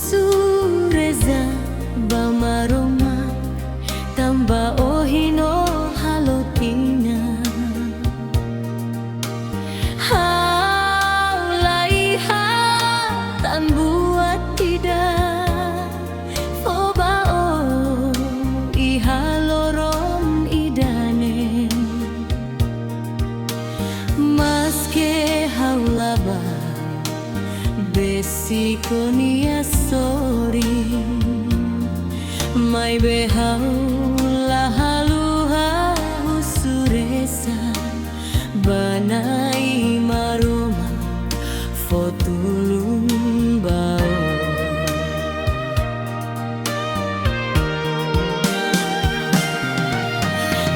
Hauhusureza bamaroma tamba ohino halotina haulaiha tambuat tidak fobao ihaloron idane maske haulaba besikonia sorry mai behaula haluha husuresa banai maroma fotulum bao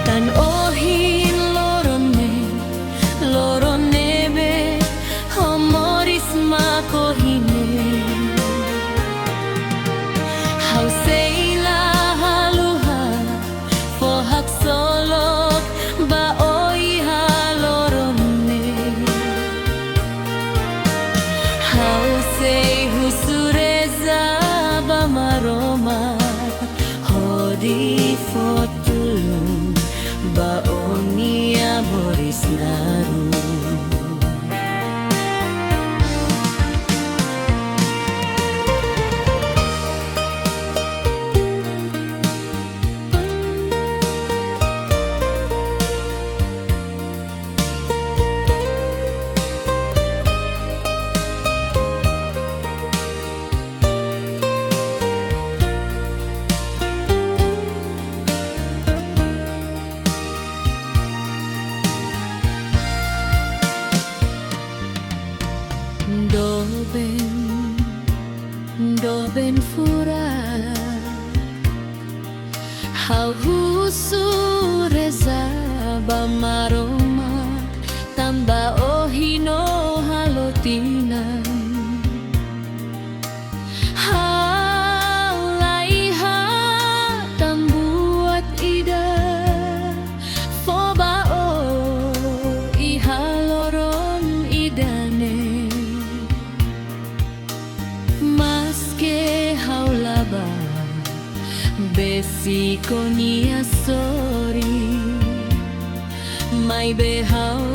tan ohin lorone be homoris makohine hauseila haluha fohak solok baoi halorone hausei husureza bamaroma hodi fotulum baonia boris naru Doben fura hauhusureza bamaroma tamba ohino halotina haulaiha tambuat ida fobao ihaloron idane maske haulaba besikonia sorry mai behau